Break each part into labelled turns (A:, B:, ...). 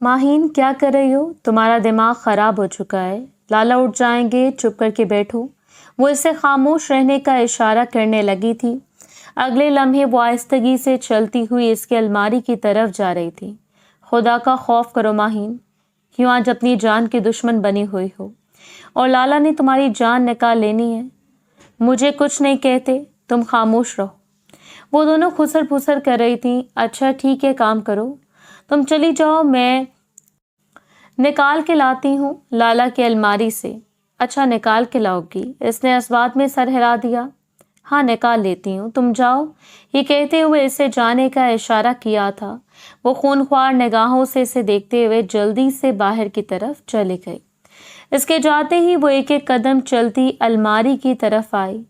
A: माहीन क्या कर रही हो? तुम्हारा दिमाग खराब हो चुका है। लाला उठ जाएंगे, चुप करके बैठो। वो इससे खामोश रहने का इशारा करने लगी थी। अगले लम्हे वो आहिस्तगी से चलती हुई इसके अलमारी की तरफ जा रही थी। खुदा का खौफ करो माहीन, क्यों आज अपनी जान की दुश्मन बनी हुई हो? और लाला ने तुम्हारी जान निकाल लेनी है। मुझे कुछ नहीं कहते, तुम खामोश रहो। वो दोनों खुसर फुसर कर रही थी। अच्छा ठीक है, काम करो, तुम चली जाओ, मैं निकाल के लाती हूँ लाला की अलमारी से। अच्छा निकाल के लाओगी? इसने अस्वाद में सर हिला दिया। हाँ निकाल लेती हूँ, तुम जाओ। ये कहते हुए इसे जाने का इशारा किया था। वो खूनख्वार निगाहों से इसे देखते हुए जल्दी से बाहर की तरफ चली गई। इसके जाते ही वो एक एक कदम चलती अलमारी की तरफ आई।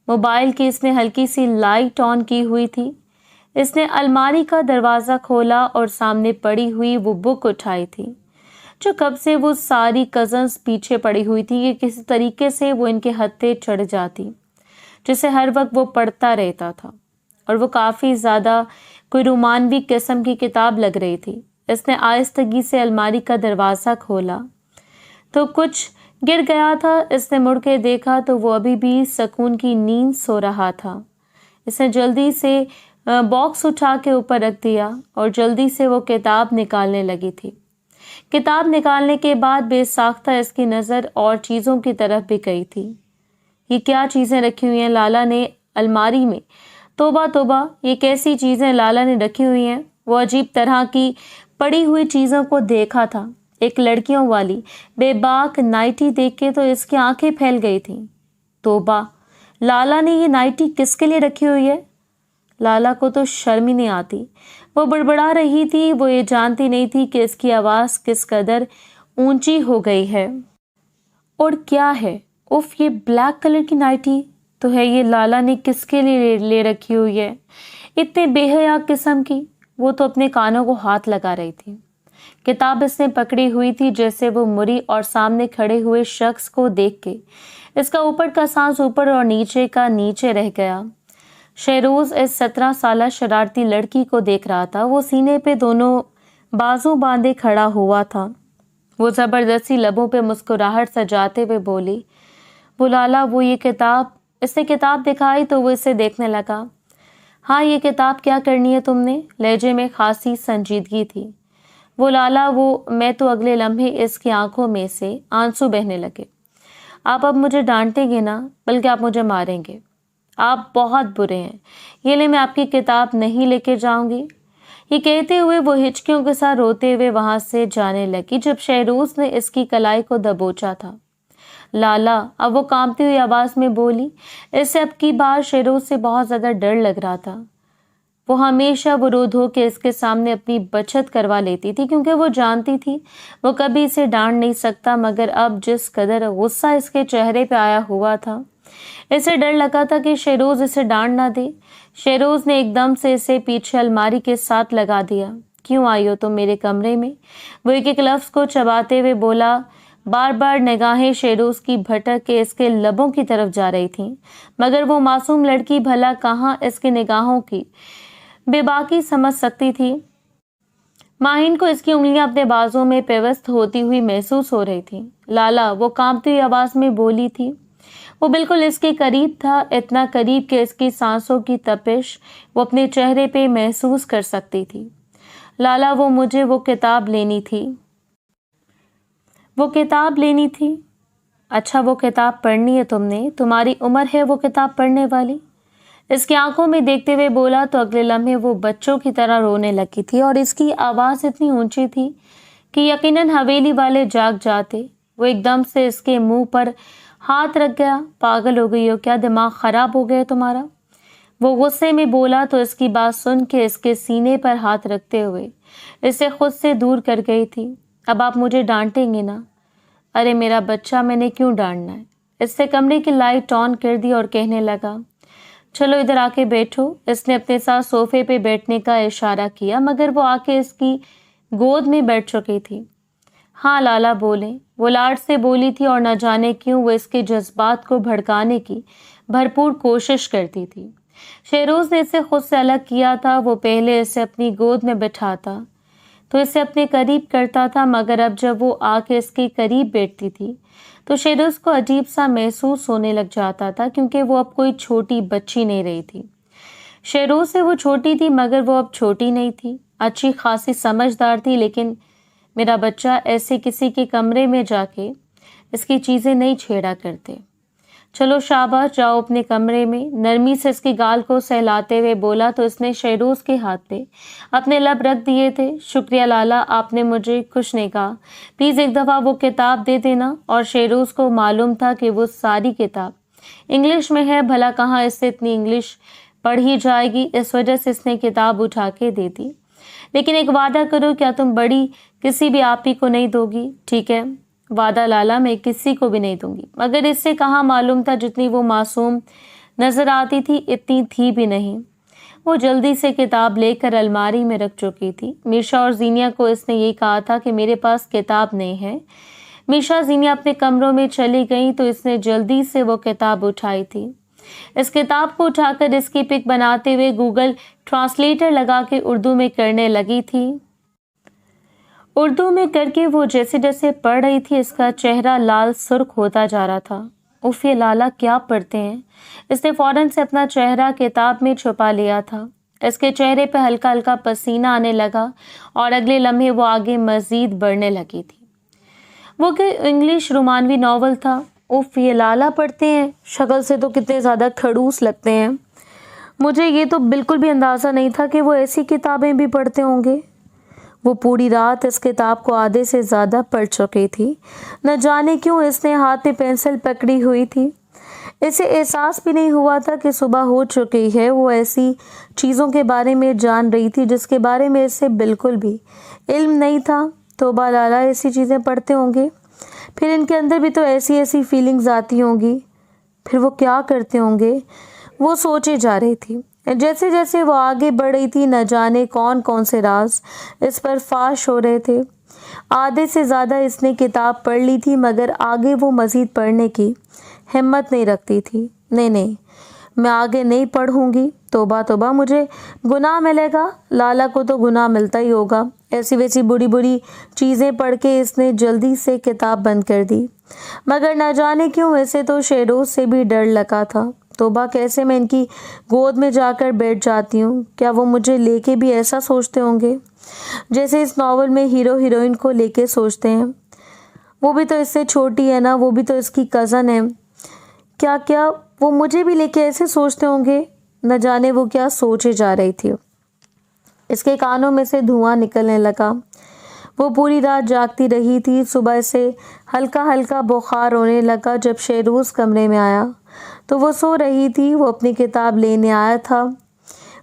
A: मोबाइल की इसने हल्की सी लाइट ऑन की हुई थी। इसने अलमारी का दरवाज़ा खोला और सामने पड़ी हुई वो बुक उठाई थी जो कब से वो सारी कज़न्स पीछे पड़ी हुई थी कि किसी तरीके से वो इनके हत्थे चढ़ जाती, जिसे हर वक्त वो पढ़ता रहता था। और वो काफ़ी ज़्यादा कोई रोमानवी किस्म की किताब लग रही थी। इसने आहिस्तगी से अलमारी का दरवाज़ा खोला तो कुछ गिर गया था। इसने मुड़ के देखा तो वो अभी भी सुकून की नींद सो रहा था। इसने जल्दी से बॉक्स उठा के ऊपर रख दिया और जल्दी से वो किताब निकालने लगी थी। किताब निकालने के बाद बेसाख्ता इसकी नज़र और चीज़ों की तरफ भी गई थी। ये क्या चीज़ें रखी हुई हैं लाला ने अलमारी में? तोबा तोबा, ये कैसी चीज़ें लाला ने रखी हुई हैं? वो अजीब तरह की पड़ी हुई चीज़ों को देखा था। एक लड़कियों वाली बेबाक नाइटी देख के तो इसकी आंखें फैल गई थीं। तोबा, लाला ने ये नाइटी किसके लिए रखी हुई है? लाला को तो शर्म ही नहीं आती। वो बड़बड़ा रही थी। वो ये जानती नहीं थी कि इसकी आवाज़ किस कदर ऊंची हो गई है। और क्या है? उफ, ये ब्लैक कलर की नाइटी तो है, ये लाला ने किसके लिए ले रखी हुई है? इतने बेहया किस्म की। वो तो अपने कानों को हाथ लगा रही थी। किताब इसने पकड़ी हुई थी जैसे वो मुरी और सामने खड़े हुए शख्स को देख के इसका ऊपर का सांस ऊपर और नीचे का नीचे रह गया। शेरोज इस 17 साला शरारती लड़की को देख रहा था। वो सीने पे दोनों बाजू बांधे खड़ा हुआ था। वो जबरदस्ती लबों पे मुस्कुराहट सजाते हुए बोली, वो लाला, वो ये किताब। इसने किताब दिखाई तो वो इसे देखने लगा। हाँ, ये किताब क्या करनी है तुमने? लहजे में खासी संजीदगी थी। वो लाला, वो मैं तो अगले लम्हे इसकी आंखों में से आंसू बहने लगे। आप अब मुझे डांटेंगे ना, बल्कि आप मुझे मारेंगे। आप बहुत बुरे हैं। ये ले, मैं आपकी किताब नहीं लेके जाऊंगी। ये कहते हुए वो हिचकियों के साथ रोते हुए वहां से जाने लगी जब शहरोज ने इसकी कलाई को दबोचा था। लाला, अब वो कांपती हुई आवाज में बोली। इससे अब की बार शहरोज से बहुत ज्यादा डर लग रहा था। वो हमेशा वो रो धो के इसके सामने अपनी बचत करवा लेती थी क्योंकि वो जानती थी वो कभी इसे डांट नहीं सकता। मगर अब जिस कदर गुस्सा इसके चेहरे पे आया हुआ था, इसे डर लगा था कि शेरोज इसे डांट ना दे। शेरोज ने एकदम से इसे पीछे अलमारी के साथ लगा दिया। क्यों आई हो तुम मेरे कमरे में? वो एक एक लफ्ज को चबाते हुए बोला। बार बार निगाहें शेरोज की भटक के इसके लबों की तरफ जा रही थीं, मगर वो मासूम लड़की भला कहाँ इसकी निगाहों की बेबाकी समझ सकती थी। माहिन को इसकी उंगलियां अपने बाजों में पेवस्त होती हुई महसूस हो रही थी। लाला, वो कांपती हुई आवाज में बोली थी। वो बिल्कुल इसके करीब था, इतना करीब कि इसकी सांसों की तपिश वो अपने चेहरे पे महसूस कर सकती थी। लाला, वो मुझे वो किताब लेनी थी। वो किताब लेनी थी? अच्छा, वो किताब पढ़नी है तुमने? तुम्हारी उम्र है वो किताब पढ़ने वाली? इसकी आंखों में देखते हुए बोला तो अगले लम्हे वो बच्चों की तरह रोने लगी थी और इसकी आवाज़ इतनी ऊंची थी कि यकीनन हवेली वाले जाग जाते। वो एकदम से इसके मुंह पर हाथ रख गया। पागल हो गई हो क्या? दिमाग खराब हो गया तुम्हारा? वो गुस्से में बोला तो इसकी बात सुन के इसके सीने पर हाथ रखते हुए इसे खुद से दूर कर गई थी। अब आप मुझे डांटेंगे ना? अरे मेरा बच्चा, मैंने क्यों डांटना है? इससे कमरे की लाइट ऑन कर दी और कहने लगा, चलो इधर आके बैठो। इसने अपने साथ सोफे पे बैठने का इशारा किया, मगर वो आके इसकी गोद में बैठ चुकी थी। हाँ लाला बोले, वो लाड से बोली थी और न जाने क्यों वो इसके जज्बात को भड़काने की भरपूर कोशिश करती थी। शेरोज ने इसे खुद से अलग किया था। वो पहले इसे अपनी गोद में बिठाता, تو اسے اپنے قریب کرتا تھا، مگر اب جب وہ آ کے اس کے قریب بیٹھتی تھی تو شیروز کو عجیب سا محسوس ہونے لگ جاتا تھا، کیونکہ وہ اب کوئی چھوٹی بچی نہیں رہی تھی۔ شیروز سے وہ چھوٹی تھی، مگر وہ اب چھوٹی نہیں تھی، اچھی خاصی سمجھدار تھی۔ لیکن میرا بچہ ایسے کسی کے کمرے میں جا کے اس کی چیزیں نہیں چھیڑا کرتے۔ چلو شاباش، جاؤ اپنے کمرے میں، نرمی سے اس کی گال کو سہلاتے ہوئے بولا تو اس نے شیروز کے ہاتھ پہ اپنے لب رکھ دیے تھے۔ شکریہ لالا، آپ نے مجھے کچھ نہیں کہا، پلیز ایک دفعہ وہ کتاب دے دینا۔ اور شیروز کو معلوم تھا کہ وہ ساری کتاب انگلش میں ہے، بھلا کہاں اس سے اتنی انگلش پڑھی جائے گی، اس وجہ سے اس نے کتاب اٹھا کے دے دی۔ لیکن ایک وعدہ کرو، کیا تم بڑی کسی بھی آپی کو نہیں دو گی؟ ٹھیک ہے، وعدہ لالا، میں کسی کو بھی نہیں دوں گی۔ مگر اس سے کہاں معلوم تھا جتنی وہ معصوم نظر آتی تھی اتنی تھی بھی نہیں۔ وہ جلدی سے کتاب لے کر الماری میں رکھ چکی تھی۔ میشا اور زینیا کو اس نے یہ کہا تھا کہ میرے پاس کتاب نہیں ہے۔ میشا زینیا اپنے کمروں میں چلی گئیں تو اس نے جلدی سے وہ کتاب اٹھائی تھی۔ اس کتاب کو اٹھا کر اس کی پک بناتے ہوئے گوگل ٹرانسلیٹر لگا کے اردو میں کرنے لگی تھی۔ اردو میں کر کے وہ جیسے جیسے پڑھ رہی تھی اس کا چہرہ لال سرخ ہوتا جا رہا تھا۔ اف، یہ لالا کیا پڑھتے ہیں؟ اس نے فوراً سے اپنا چہرہ کتاب میں چھپا لیا تھا۔ اس کے چہرے پہ ہلکا ہلکا پسینہ آنے لگا اور اگلے لمحے وہ آگے مزید بڑھنے لگی تھی۔ وہ کہ انگلش رومانوی ناول تھا۔ اف، یہ لالا پڑھتے ہیں؟ شکل سے تو کتنے زیادہ کھڑوس لگتے ہیں۔ مجھے یہ تو بالکل بھی اندازہ نہیں تھا کہ وہ ایسی کتابیں بھی پڑھتے ہوں گے۔ وہ پوری رات اس کتاب کو آدھے سے زیادہ پڑھ چکی تھی۔ نہ جانے کیوں اس نے ہاتھ میں پینسل پکڑی ہوئی تھی۔ اسے احساس بھی نہیں ہوا تھا کہ صبح ہو چکی ہے۔ وہ ایسی چیزوں کے بارے میں جان رہی تھی جس کے بارے میں اسے بالکل بھی علم نہیں تھا۔ توبہ لالا ایسی چیزیں پڑھتے ہوں گے، پھر ان کے اندر بھی تو ایسی ایسی فیلنگز آتی ہوں گی، پھر وہ کیا کرتے ہوں گے؟ وہ سوچے جا رہی تھی۔ جیسے جیسے وہ آگے بڑھ رہی تھی نہ جانے کون کون سے راز اس پر فاش ہو رہے تھے۔ آدھے سے زیادہ اس نے کتاب پڑھ لی تھی، مگر آگے وہ مزید پڑھنے کی ہمت نہیں رکھتی تھی۔ نہیں، میں آگے نہیں پڑھوں گی۔ توبہ توبہ، مجھے گناہ ملے گا۔ لالا کو تو گناہ ملتا ہی ہوگا۔ ایسی ویسی بری چیزیں پڑھ کے اس نے جلدی سے کتاب بند کر دی، مگر نہ جانے کیوں اسے تو شیروز سے بھی ڈر لگا تھا۔ توبہ، کیسے میں ان کی گود میں جا کر بیٹھ جاتی ہوں؟ کیا وہ مجھے لے کے بھی ایسا سوچتے ہوں گے جیسے اس ناول میں ہیرو ہیروئن کو لے کے سوچتے ہیں؟ وہ بھی تو اس سے چھوٹی ہے نا، وہ بھی تو اس کی کزن ہے۔ کیا وہ مجھے بھی لے کے ایسے سوچتے ہوں گے؟ نہ جانے وہ کیا سوچے جا رہی تھی۔ اس کے کانوں میں سے دھواں نکلنے لگا۔ وہ پوری رات جاگتی رہی تھی۔ صبح سے ہلکا ہلکا بخار ہونے لگا۔ جب شیروز کمرے میں آیا تو وہ سو رہی تھی۔ وہ اپنی کتاب لینے آیا تھا۔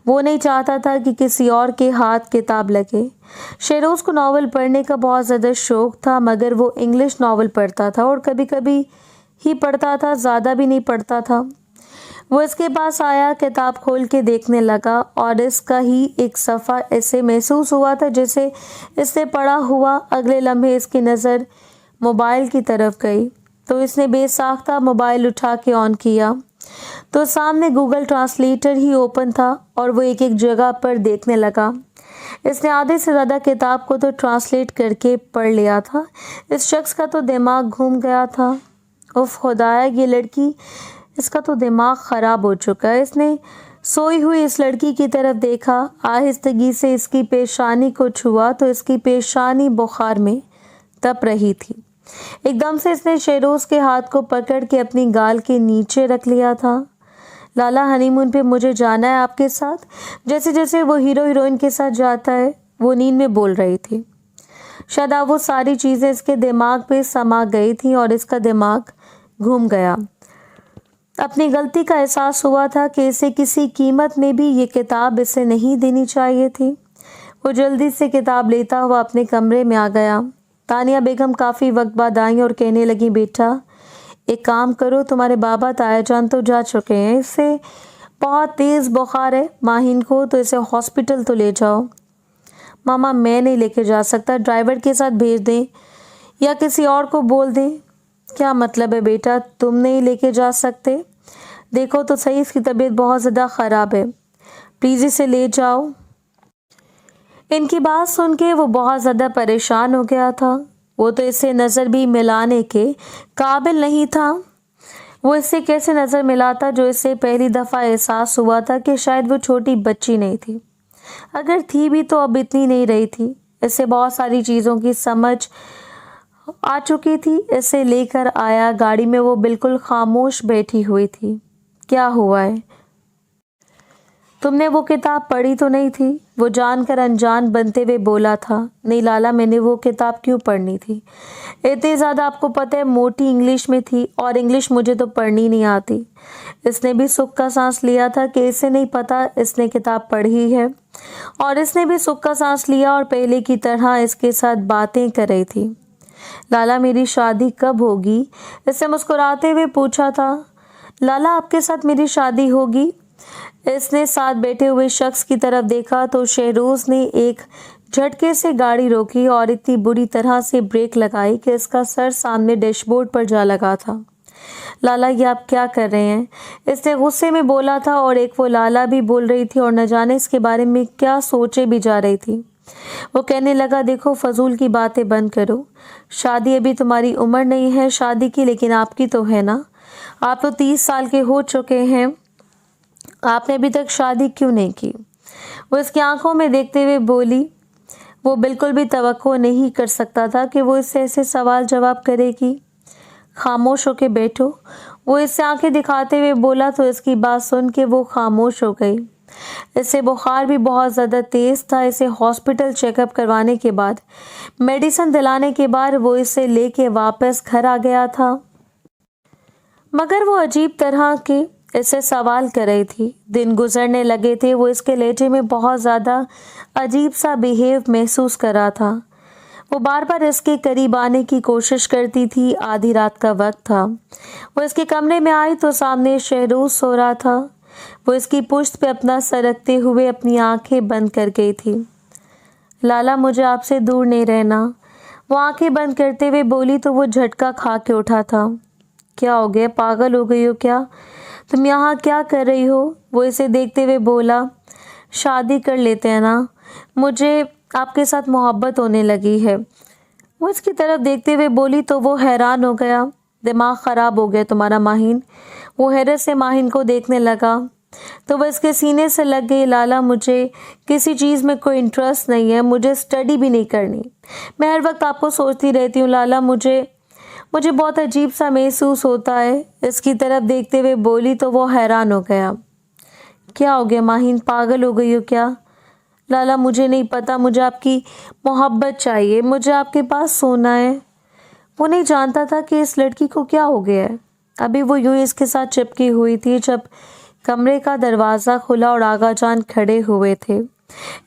A: وہ نہیں چاہتا تھا کہ کسی اور کے ہاتھ کتاب لگے۔ شیروز کو ناول پڑھنے کا بہت زیادہ شوق تھا، مگر وہ انگلش ناول پڑھتا تھا اور کبھی کبھی ہی پڑھتا تھا، زیادہ بھی نہیں پڑھتا تھا۔ وہ اس کے پاس آیا، کتاب کھول کے دیکھنے لگا اور اس کا ہی ایک صفحہ ایسے محسوس ہوا تھا جیسے اس نے پڑھا ہوا۔ اگلے لمحے اس کی نظر موبائل کی طرف گئی تو اس نے بے ساختہ موبائل اٹھا کے آن کیا تو سامنے گوگل ٹرانسلیٹر ہی اوپن تھا اور وہ ایک ایک جگہ پر دیکھنے لگا۔ اس نے آدھے سے زیادہ کتاب کو تو ٹرانسلیٹ کر کے پڑھ لیا تھا۔ اس شخص کا تو دماغ گھوم گیا تھا۔ اف خدایا، یہ لڑکی، اس کا تو دماغ خراب ہو چکا ہے۔ اس نے سوئی ہوئی اس لڑکی کی طرف دیکھا، آہستگی سے اس کی پیشانی کو چھوا تو اس کی پیشانی بخار میں تپ رہی تھی۔ ایک دم سے اس نے شیروز کے ہاتھ کو پکڑ کے اپنی گال کے نیچے رکھ لیا تھا۔ لالا، ہنی مون پہ مجھے جانا ہے آپ کے ساتھ، جیسے جیسے وہ ہیرو ہیروئن کے ساتھ جاتا ہے، وہ نیند میں بول رہی تھی۔ شاید وہ ساری چیزیں اس کے دماغ پہ سما گئی تھیں اور اس کا دماغ گھوم گیا۔ اپنی غلطی کا احساس ہوا تھا کہ اسے کسی قیمت میں بھی یہ کتاب اسے نہیں دینی چاہیے تھی۔ وہ جلدی سے کتاب لیتا ہوا اپنے کمرے میں آ گیا۔ تانیہ بیگم کافی وقت بعد آئیں اور کہنے لگیں، بیٹا ایک کام کرو، تمہارے بابا تایا جان تو جا چکے ہیں، اس سے بہت تیز بخار ہے ماہین کو، تو اسے ہاسپٹل تو لے جاؤ۔ ماما، میں نہیں لے کے جا سکتا، ڈرائیور کے ساتھ بھیج دیں یا کسی اور کو بول دیں۔ کیا مطلب ہے بیٹا، تم نہیں لے کے جا سکتے؟ دیکھو تو صحیح، اس کی طبیعت بہت زیادہ خراب ہے، پلیز اسے لے جاؤ۔ ان की बात सुन के वो बहुत ज़्यादा परेशान हो गया था। वो तो इससे नज़र भी मिलाने के काबिल नहीं था। वो इससे कैसे नज़र मिलाता जो इससे पहली दफ़ा एहसास हुआ था कि शायद वो छोटी बच्ची नहीं थी, अगर थी भी तो अब इतनी नहीं रही थी। इससे बहुत सारी चीज़ों की समझ आ चुकी थी। इसे लेकर आया, गाड़ी में वो बिल्कुल खामोश बैठी हुई थी। क्या हुआ है? तुमने वो किताब पढ़ी तो नहीं थी? वो जानकर अनजान बनते हुए बोला था। नहीं लाला, मैंने वो किताब क्यों पढ़नी थी? इतनी ज़्यादा आपको पता है मोटी इंग्लिश में थी और इंग्लिश मुझे तो पढ़नी नहीं आती। इसने भी सुख का सांस लिया था कि इसे नहीं पता इसने किताब पढ़ी है, और इसने भी सुख का सांस लिया और पहले की तरह इसके साथ बातें कर रही थी। लाला, मेरी शादी कब होगी? इसने मुस्कुराते हुए पूछा था। लाला, आपके साथ मेरी शादी होगी? इसने साथ बैठे हुए शख्स की तरफ देखा तो शहरोज ने एक झटके से गाड़ी रोकी और इतनी बुरी तरह से ब्रेक लगाई कि इसका सर सामने डैशबोर्ड पर जा लगा था। लाला, ये आप क्या कर रहे हैं? इसने गुस्से में बोला था, और एक वो लाला भी बोल रही थी और न जाने इसके बारे में क्या सोचे भी जा रही थी। वो कहने लगा, देखो फजूल की बातें बंद करो। शादी अभी तुम्हारी उम्र नहीं है शादी की, लेकिन आपकी तो है ना। आप तो 30 साल के हो चुके हैं, आपने अभी तक शादी क्यों नहीं की? वो इसकी आंखों में देखते हुए बोली। वो बिल्कुल भी तवक्को नहीं कर सकता था कि वो इससे ऐसे सवाल जवाब करेगी। खामोश होके बैठो, वो इससे आंखें दिखाते हुए बोला तो इसकी बात सुन के वो खामोश हो गई। इससे बुखार भी बहुत ज़्यादा तेज़ था। इसे हॉस्पिटल चेकअप करवाने के बाद, मेडिसिन दिलाने के बाद वो इसे लेके वापस घर आ गया था। मगर वो अजीब तरह के इससे सवाल कर रही थी। दिन गुजरने लगे थे। वो इसके लहजे में बहुत ज़्यादा अजीब सा बिहेव महसूस कर रहा था। वो बार बार इसके करीब आने की कोशिश करती थी। आधी रात का वक्त था। वो इसके कमरे में आई तो सामने शहरोज सो रहा था। वो इसकी पुश्त पे अपना सर रखते हुए अपनी आंखें बंद कर गई थी। लाला, मुझे आपसे दूर नहीं रहना। वो आंखें बंद करते हुए बोली तो वो झटका खा के उठा था। क्या हो गया? पागल हो गई हो क्या? तुम यहाँ क्या कर रही हो? वो इसे देखते हुए बोला। शादी कर लेते हैं ना, मुझे आपके साथ मोहब्बत होने लगी है। वो इसकी तरफ देखते हुए बोली तो वो हैरान हो गया। दिमाग ख़राब हो गया तुम्हारा माहिन। वो हैरत से माहिन को देखने लगा तो वह इसके सीने से लग गई। लाला, मुझे किसी चीज़ में कोई इंटरेस्ट नहीं है, मुझे स्टडी भी नहीं करनी। मैं हर वक्त आपको सोचती रहती हूँ लाला, मुझे बहुत अजीब सा महसूस होता है। इसकी तरफ देखते हुए बोली तो वो हैरान हो गया। क्या हो गया माहिन, पागल हो गई हो क्या? लाला, मुझे नहीं पता, मुझे आपकी मोहब्बत चाहिए, मुझे आपके पास सोना है। वो नहीं जानता था कि इस लड़की को क्या हो गया है। अभी वो यूं इसके साथ चिपकी हुई थी जब कमरे का दरवाज़ा खुला और आगा जान खड़े हुए थे।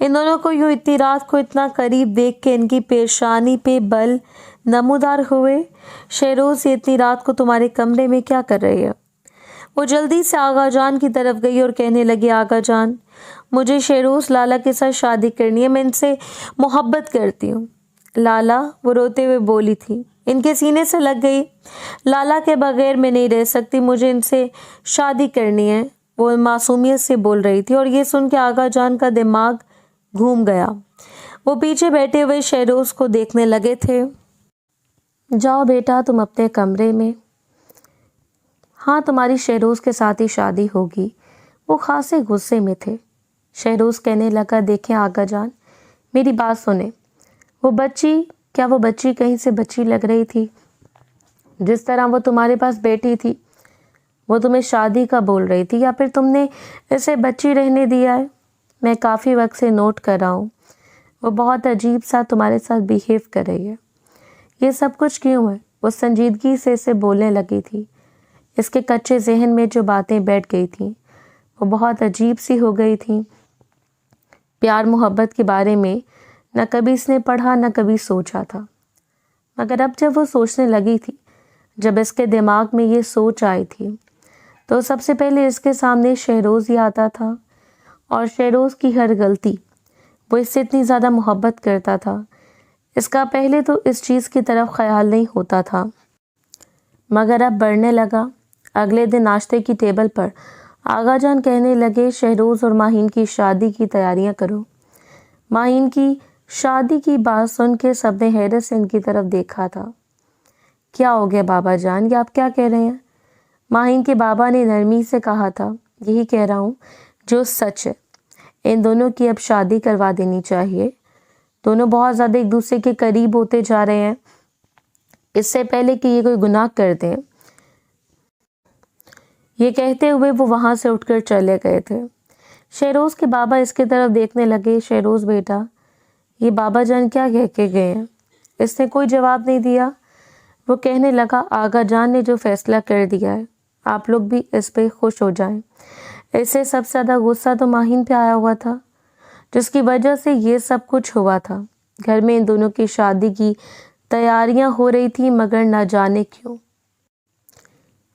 A: इन दोनों को यूं इतनी रात को इतना करीब देख के इनकी पेशानी पे बल नमूदार हुए। शहरोज, इतनी रात को तुम्हारे कमरे में क्या कर रही है? वो जल्दी से आगा जान की तरफ गई और कहने लगी, आगा जान, मुझे शहरोज लाला के साथ शादी करनी है, मैं इनसे मोहब्बत करती हूँ। लाला, वो रोते हुए बोली थी। इनके सीने से लग गई। लाला के बगैर मैं नहीं रह सकती, मुझे इनसे शादी करनी है। वो मासूमियत से बोल रही थी और ये सुन के आगा जान का दिमाग घूम गया। वो पीछे बैठे हुए शहरोज को देखने लगे थे। जाओ बेटा, तुम अपने कमरे में। हाँ, तुम्हारी शहरोज के साथ ही शादी होगी। वो खासे गुस्से में थे। शहरोज कहने लगा, देखें आगा जान, मेरी बात सुने। वो बच्ची, क्या वो बच्ची कहीं से बच्ची लग रही थी? जिस तरह वो तुम्हारे पास बैठी थी, वो तुम्हें शादी का बोल रही थी, या फिर तुमने इसे बच्ची रहने दिया है? मैं काफ़ी वक्त से नोट कर रहा हूँ, वो बहुत अजीब सा तुम्हारे साथ बिहेव कर रही है। ये सब कुछ क्यों है? वो संजीदगी से इसे बोलने लगी थी। इसके कच्चे जहन में जो बातें बैठ गई थी वो बहुत अजीब सी हो गई थी। प्यार मोहब्बत के बारे में न कभी इसने पढ़ा न कभी सोचा था, मगर अब जब वो सोचने लगी थी, जब इसके दिमाग में ये सोच आई थी, तो सबसे पहले इसके सामने शहरोज ही आता था। और शहरोज की हर गलती, वो इससे इतनी ज़्यादा मोहब्बत करता था, इसका पहले तो इस चीज़ की तरफ ख्याल नहीं होता था, मगर अब बढ़ने लगा। अगले दिन नाश्ते की टेबल पर आगा जान कहने लगे, शहरोज और माहिन की शादी की तैयारियां करो। माहीन की शादी की बात सुन के सबने हैरत से इनकी तरफ देखा था। क्या हो गया बाबा जान, ये आप क्या कह रहे हैं? माहीन के बाबा ने नरमी से कहा था, यही कह रहा हूँ जो सच है। इन दोनों की अब शादी करवा देनी चाहिए। दोनों बहुत ज़्यादा एक दूसरे के करीब होते जा रहे हैं, इससे पहले कि ये कोई गुनाह कर दें। ये कहते हुए वो वहाँ से उठकर चले गए थे। शहरोज़ के बाबा इसकी तरफ देखने लगे। शहरोज़ बेटा, ये बाबा जान क्या कह के गए हैं? इसने कोई जवाब नहीं दिया। वो कहने लगा, आगा जान ने जो फैसला कर दिया है, आप लोग भी इस पे खुश हो जाएं। इससे सबसे ज़्यादा गुस्सा तो माहीन पे आया हुआ था, जिसकी वजह से ये सब कुछ हुआ था। घर में इन दोनों की शादी की तैयारियां हो रही थी, मगर न जाने क्यों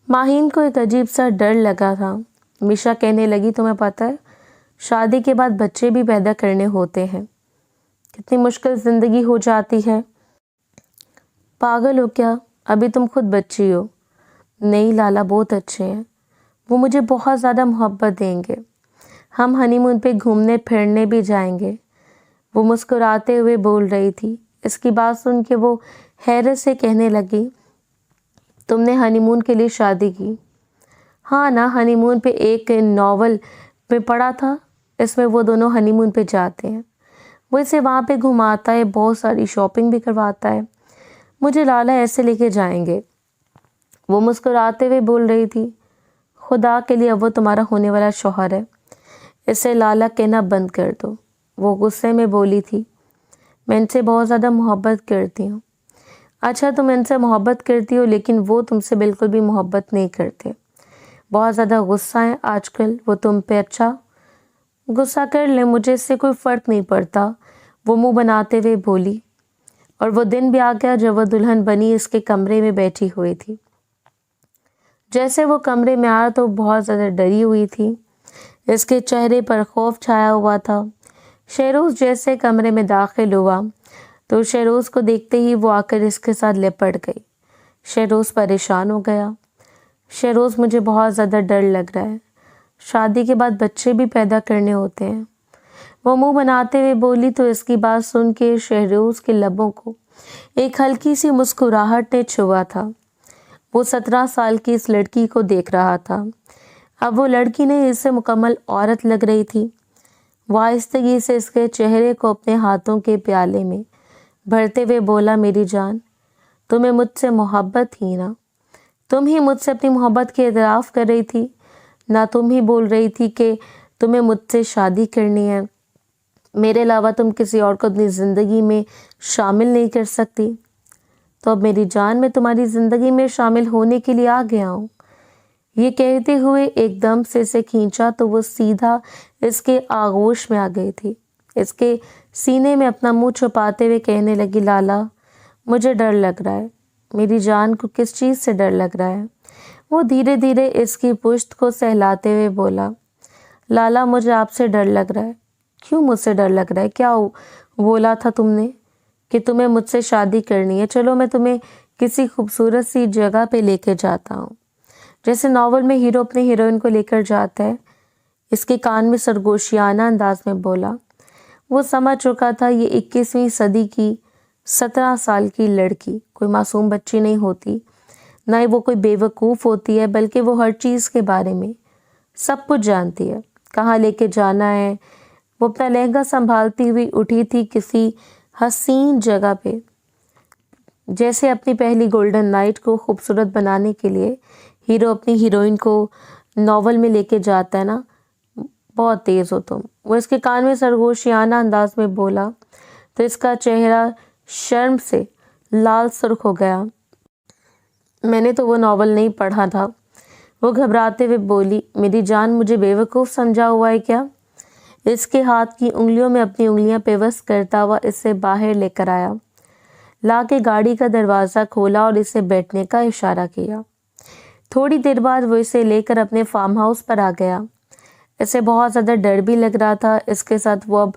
A: माहीन को एक अजीब सा डर लगा था। मीशा कहने लगी, तुम्हें पता है शादी के बाद बच्चे भी पैदा करने होते हैं, कितनी मुश्किल ज़िंदगी हो जाती है। पागल हो क्या, अभी तुम खुद बच्ची हो। नहीं लाला बहुत अच्छे हैं, वो मुझे बहुत ज़्यादा मोहब्बत देंगे, हम हनीमून पे घूमने फिरने भी जाएंगे। वो मुस्कुराते हुए बोल रही थी। इसकी बात सुन के वो हैरत से कहने लगी, तुमने हनीमून के लिए शादी की? हाँ ना, हनीमून पे एक नॉवल में पढ़ा था, इसमें वो दोनों हनीमून पे जाते हैं। वो इसे वहाँ पे घुमाता है, बहुत सारी शॉपिंग भी करवाता है। मुझे लाला ऐसे लेके जाएंगे। वो मुस्कुराते हुए बोल रही थी, खुदा के लिए अब वो तुम्हारा होने वाला शौहर है, इसे लाला कहना बंद कर दो। वो गुस्से में बोली थी, मैं इनसे बहुत ज़्यादा मोहब्बत करती हूँ। अच्छा, तुम इनसे मोहब्बत करती हो, लेकिन वो तुमसे बिल्कुल भी मोहब्बत नहीं करते, बहुत ज़्यादा गुस्सा है आजकल वो तुम पे। अच्छा, गुस्सा कर ले, मुझे इससे कोई फ़र्क नहीं पड़ता, वो मुंह बनाते हुए बोली। और वो दिन भी आ गया जब वो दुल्हन बनी इसके कमरे में बैठी हुई थी। जैसे वो कमरे में आया तो बहुत ज़्यादा डरी हुई थी, इसके चेहरे पर खौफ छाया हुआ था। शहरोज़ जैसे कमरे में दाखिल हुआ तो शहरोज़ को देखते ही वो आकर इसके साथ लिपट गई। शहरोज़ परेशान हो गया। शहरोज़, मुझे बहुत ज़्यादा डर लग रहा है, शादी के बाद बच्चे भी पैदा करने होते हैं। वो मुंह बनाते हुए बोली तो इसकी बात सुन के शहरोज़ के लबों को एक हल्की सी मुस्कुराहट ने छुआ था। वो 17 साल की इस लड़की को देख रहा था। अब वो लड़की नहीं, इससे मुकम्मल औरत लग रही थी। वो आहिस्तगी से इसके चेहरे को अपने हाथों के प्याले में भरते हुए बोला, मेरी जान, तुम्हें मुझसे मोहब्बत थी ना? तुम ही मुझसे अपनी मोहब्बत के इतराफ़ कर रही थी ना? तुम ही बोल रही थी कि तुम्हें मुझसे शादी करनी है, मेरे अलावा तुम किसी और को अपनी ज़िंदगी में शामिल नहीं कर सकती। तो अब मेरी जान, मैं तुम्हारी ज़िंदगी में शामिल होने के लिए आ गया हूँ। ये कहते हुए एकदम से इसे खींचा तो वो सीधा इसके आगोश में आ गई थी। इसके सीने में अपना मुंह छुपाते हुए कहने लगी, लाला मुझे डर लग रहा है। मेरी जान को किस चीज़ से डर लग रहा है? वो धीरे धीरे इसकी पुश्त को सहलाते हुए बोला, लाला मुझे आपसे डर लग रहा है। क्यों मुझसे डर लग रहा है? क्या बोला था तुमने कि तुम्हें मुझसे शादी करनी है? चलो मैं तुम्हें किसी खूबसूरत सी जगह पे लेकर जाता हूँ, जैसे नॉवल में हीरो अपने हीरोइन को लेकर जाता है। इसके कान में सरगोशियाना अंदाज में बोला। वो समझ चुका था ये 21वीं सदी की 17 साल की लड़की कोई मासूम बच्ची नहीं होती, ना ही वो कोई बेवकूफ़ होती है, बल्कि वो हर चीज़ के बारे में सब कुछ जानती है, कहाँ लेके जाना है। वो अपना लहंगा संभालती हुई उठी थी किसी हसीन जगह पे, जैसे अपनी पहली गोल्डन नाइट को खूबसूरत बनाने के लिए हीरो अपनी हीरोइन को नॉवल में लेके जाता है ना। बहुत तेज़ हो तुम। वो इसके कान में सरगोशियाना अंदाज में बोला तो इसका चेहरा शर्म से लाल सुर्ख हो गया। मैंने तो वो नॉवल नहीं पढ़ा था। वो घबराते हुए बोली, मेरी जान मुझे बेवकूफ़ समझा हुआ है क्या? इसके हाथ की उंगलियों में अपनी उंगलियां पेवस करता हुआ इसे बाहर लेकर आया, ला के गाड़ी का दरवाज़ा खोला और इसे बैठने का इशारा किया। थोड़ी देर बाद वो इसे लेकर अपने फार्म हाउस पर आ गया। इसे बहुत ज़्यादा डर भी लग रहा था। इसके साथ वो अब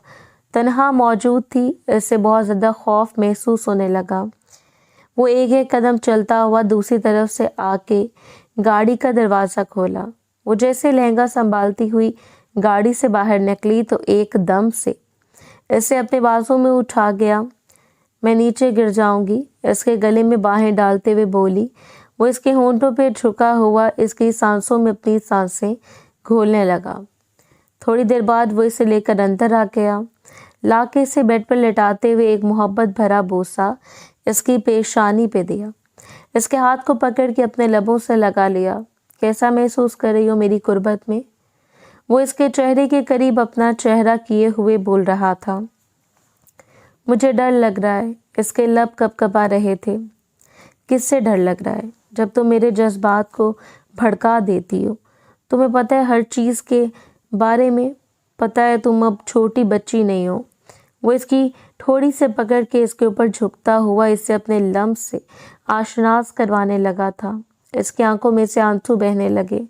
A: तन्हा मौजूद थी। इसे बहुत ज़्यादा खौफ महसूस होने लगा। वो एक एक कदम चलता हुआ दूसरी तरफ से आके गाड़ी का दरवाज़ा खोला। वो जैसे लहंगा संभालती हुई गाड़ी से बाहर निकली तो एकदम से اسے اپنے بازوں میں اٹھا گیا۔ میں نیچے گر جاؤں گی، اس کے گلے میں باہیں ڈالتے ہوئے بولی۔ وہ اس کے ہونٹوں پہ جھکا ہوا اس کی سانسوں میں اپنی سانسیں گھولنے لگا۔ تھوڑی دیر بعد وہ اسے لے کر اندر آ گیا، لا کے اسے بیڈ پر لٹاتے ہوئے ایک محبت بھرا بوسہ اس کی پیشانی پہ دیا۔ اس کے ہاتھ کو پکڑ کے اپنے لبوں سے لگا لیا۔ کیسا محسوس کر رہی ہو میری قربت میں؟ وہ اس کے چہرے کے قریب اپنا چہرہ کیے ہوئے بول رہا تھا۔ مجھے ڈر لگ رہا ہے۔ اس کے لب کپ کپا رہے تھے۔ کس سے ڈر لگ رہا ہے؟ جب تم میرے جذبات کو بھڑکا دیتی ہو۔ تمہیں پتہ ہے ہر چیز کے بارے میں، پتہ ہے تم اب چھوٹی بچی نہیں ہو۔ وہ اس کی تھوڑی سے پکڑ کے اس کے اوپر جھکتا ہوا اسے اپنے لمس سے آشناس کروانے لگا تھا۔ اس کی آنکھوں میں سے آنسو بہنے لگے۔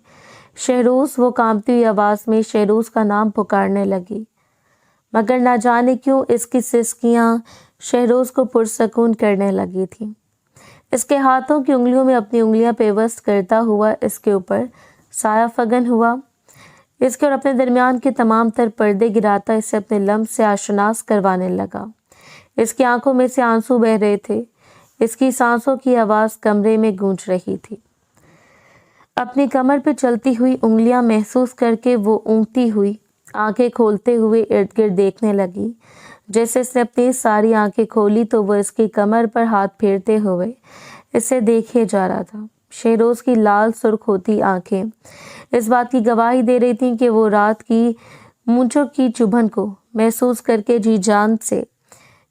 A: شہروز، وہ کانپتی ہوئی آواز میں شہروز کا نام پکارنے لگی، مگر نہ جانے کیوں اس کی سسکیاں شہروز کو پرسکون کرنے لگی تھیں۔ اس کے ہاتھوں کی انگلیوں میں اپنی انگلیاں پیوست کرتا ہوا اس کے اوپر سایہ فگن ہوا، اس کے اور اپنے درمیان کے تمام تر پردے گراتا اسے اپنے لمس سے آشناس کروانے لگا۔ اس کی آنکھوں میں سے آنسو بہ رہے تھے۔ اس کی سانسوں کی آواز کمرے میں گونج رہی تھی۔ اپنی کمر پہ چلتی ہوئی انگلیاں محسوس کر کے وہ اونگتی ہوئی آنکھیں کھولتے ہوئے ارد گرد دیکھنے لگی۔ جیسے اس نے اپنی ساری آنکھیں کھولی تو وہ اس کی کمر پر ہاتھ پھیرتے ہوئے اسے دیکھے جا رہا تھا۔ شہروز کی لال سرخ ہوتی آنکھیں اس بات کی گواہی دے رہی تھیں کہ وہ رات کی مونچھوں کی چبھن کو محسوس کر کے جی جان سے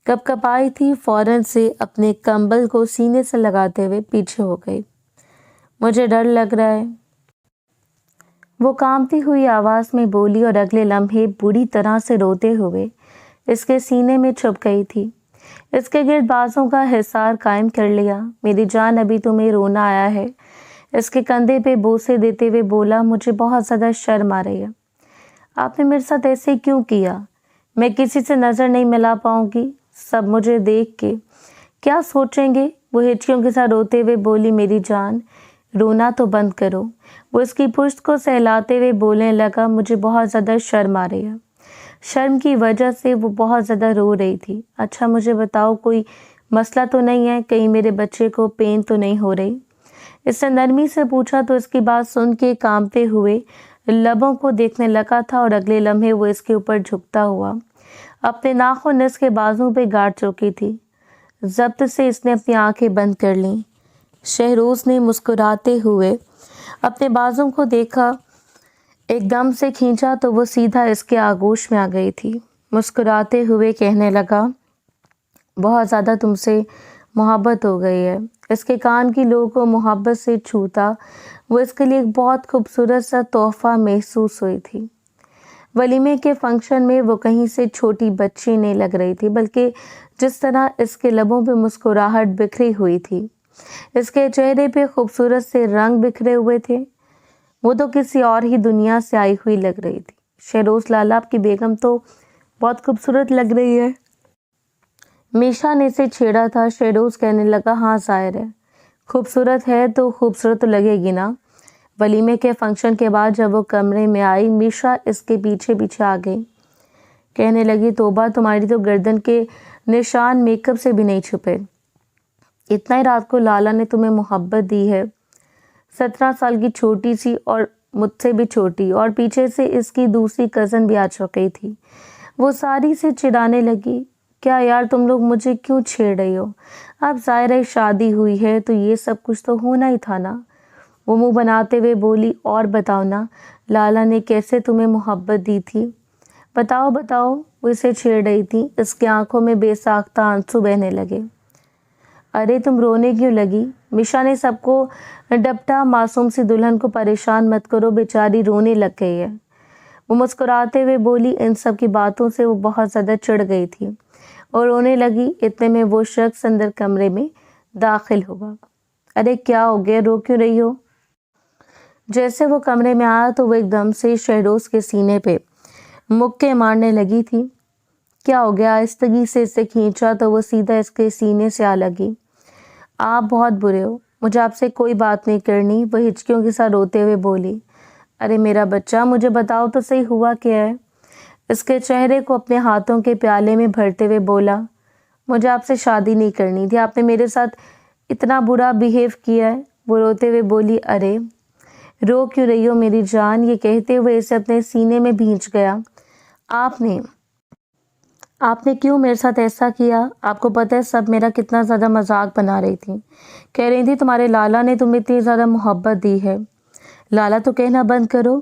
A: کپ کپائی تھی۔ فوراً سے اپنے کمبل کو سینے سے لگاتے ہوئے پیچھے ہو گئی۔ مجھے ڈر لگ رہا ہے، وہ کانپتی ہوئی آواز میں بولی، اور اگلے لمحے بری طرح سے روتے ہوئے اس کے سینے میں چھپ گئی تھی۔ اس کے گرد بازوں کا حصار قائم کر لیا۔ میری جان، ابھی تمہیں رونا آیا ہے؟ اس کے کندھے پہ بوسے دیتے ہوئے بولا۔ مجھے بہت زیادہ شرم آ رہی ہے۔ آپ نے میرے ساتھ ایسے کیوں کیا؟ میں کسی سے نظر نہیں ملا پاؤں گی، سب مجھے دیکھ کے کیا سوچیں گے؟ وہ ہچکیوں کے ساتھ روتے ہوئے بولی۔ میری جان، رونا تو بند کرو۔ وہ اس کی پشت کو سہلاتے ہوئے بولنے لگا۔ مجھے بہت زیادہ شرم آ رہی ہے۔ شرم کی وجہ سے وہ بہت زیادہ رو رہی تھی۔ اچھا مجھے بتاؤ، کوئی مسئلہ تو نہیں ہے؟ کہیں میرے بچے کو پین تو نہیں ہو رہی؟ اس نے نرمی سے پوچھا تو اس کی بات سن کے کانپتے ہوئے لبوں کو دیکھنے لگا تھا، اور اگلے لمحے وہ اس کے اوپر جھکتا ہوا اپنے ناخن اس کے بازوں پہ گاڑ چکی تھی۔ ضبط سے اس نے اپنی آنکھیں بند کر لیں۔ شہروز نے مسکراتے ہوئے اپنے بازوں کو دیکھا، ایک دم سے کھینچا تو وہ سیدھا اس کے آغوش میں آ گئی تھی۔ مسکراتے ہوئے کہنے لگا، بہت زیادہ تم سے محبت ہو گئی ہے۔ اس کے کان کی لو کو محبت سے چھوتا وہ اس کے لیے ایک بہت خوبصورت سا تحفہ محسوس ہوئی تھی۔ ولیمے کے فنکشن میں وہ کہیں سے چھوٹی بچی نہیں لگ رہی تھی، بلکہ جس طرح اس کے لبوں پہ مسکراہٹ بکھری ہوئی تھی، اس کے چہرے پہ خوبصورت سے رنگ بکھرے ہوئے تھے، وہ تو کسی اور ہی دنیا سے آئی ہوئی لگ رہی تھی۔ شہروز لالا، آپ کی بیگم تو بہت خوبصورت لگ رہی ہے۔ میشا نے اسے چھیڑا تھا۔ شہروز کہنے لگا، ہاں ظاہر ہے، خوبصورت ہے تو خوبصورت تو لگے گی نا۔ ولیمے کے فنکشن کے بعد جب وہ کمرے میں آئی، میشا اس کے پیچھے پیچھے آ گئی، کہنے لگی، توبہ، تمہاری تو گردن کے نشان میک اپ سے بھی نہیں چھپے۔ اتنا ہی رات کو لالا نے تمہیں محبت دی ہے؟ 17 سال کی چھوٹی سی، اور مجھ سے بھی چھوٹی، اور پیچھے سے اس کی دوسری کزن بھی آ چکی تھی۔ وہ ساری سے چڑانے لگی، کیا یار تم لوگ مجھے کیوں چھیڑ رہی ہو؟ اب ظاہر شادی ہوئی ہے تو یہ سب کچھ تو ہونا ہی تھا نا۔ وہ منہ بناتے ہوئے بولی، اور بتاؤ نا، لالا نے کیسے تمہیں محبت دی تھی؟ بتاؤ بتاؤ، وہ اسے چھیڑ رہی تھی۔ اس کی آنکھوں میں بے ساختہ آنسو بہنے لگے۔ ارے تم رونے کیوں لگی؟ میشا نے سب کو ڈپٹا، معصوم سی دلہن کو پریشان مت کرو، بیچاری رونے لگ گئی ہے۔ وہ مسکراتے ہوئے بولی۔ ان سب کی باتوں سے وہ بہت زیادہ چڑھ گئی تھی اور رونے لگی۔ اتنے میں وہ شخص اندر کمرے میں داخل ہوا۔ ارے کیا ہو گیا، رو کیوں رہی ہو؟ جیسے وہ کمرے میں آیا تو وہ ایک دم سے شہروز کے سینے پہ مکے مارنے لگی تھی۔ کیا ہو گیا؟ آہستگی سے اسے کھینچا تو وہ سیدھا اس کے سینے سے آ لگی۔ آپ بہت برے ہو، مجھے آپ سے کوئی بات نہیں کرنی، وہ ہچکیوں کے ساتھ روتے ہوئے بولی۔ ارے میرا بچہ، مجھے بتاؤ تو صحیح ہوا کیا ہے؟ اس کے چہرے کو اپنے ہاتھوں کے پیالے میں بھرتے ہوئے بولا، مجھے آپ سے شادی نہیں کرنی تھی، آپ نے میرے ساتھ اتنا برا بیہیو کیا ہے۔ وہ روتے ہوئے بولی، ارے رو کیوں رہی ہو میری جان؟ یہ کہتے ہوئے اسے اپنے سینے میں بھینچ گیا۔ آپ نے کیوں میرے ساتھ ایسا کیا؟ آپ کو پتہ ہے سب میرا کتنا زیادہ مذاق بنا رہی تھی، کہہ رہی تھی تمہارے لالا نے تمہیں اتنی زیادہ محبت دی ہے۔ لالا تو کہنا بند کرو،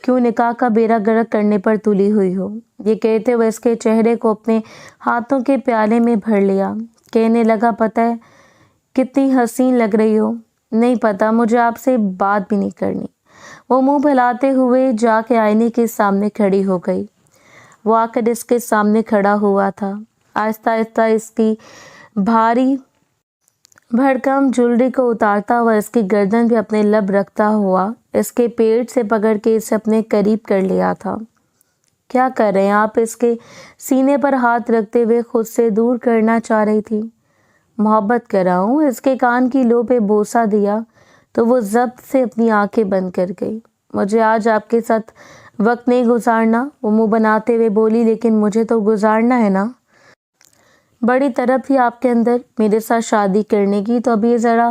A: کیوں نکاح کا بیڑا غرق کرنے پر تلی ہوئی ہو؟ یہ کہتے ہوئے اس کے چہرے کو اپنے ہاتھوں کے پیالے میں بھر لیا۔ کہنے لگا، پتہ ہے کتنی حسین لگ رہی ہو۔ نہیں پتہ، مجھے آپ سے بات بھی نہیں کرنی۔ وہ منہ پھیلاتے ہوئے جا کے آئینے کے سامنے کھڑی ہو گئی۔ وہ آ کر اس کے سامنے کھڑا ہوا تھا۔ آہستہ آہستہ اس کی بھاری بھرکم جولری کو اتارتا ہوا اس کی گردن پہ اپنے لب رکھتا ہوا اس کے پیٹ سے پکڑ کے اسے اپنے قریب کر لیا تھا۔ کیا کر رہے ہیں آپ؟ اس کے سینے پر ہاتھ رکھتے ہوئے خود سے دور کرنا چاہ رہی تھی۔ محبت کر رہا ہوں۔ اس کے کان کی لو پہ بوسہ دیا تو وہ ضبط سے اپنی آنکھیں بند کر گئی۔ مجھے آج آپ کے ساتھ وقت نہیں گزارنا، وہ منہ بناتے ہوئے بولی، لیکن مجھے تو گزارنا ہے نا۔ بڑی طرف تھی آپ کے اندر میرے ساتھ شادی کرنے کی، تو اب یہ ذرا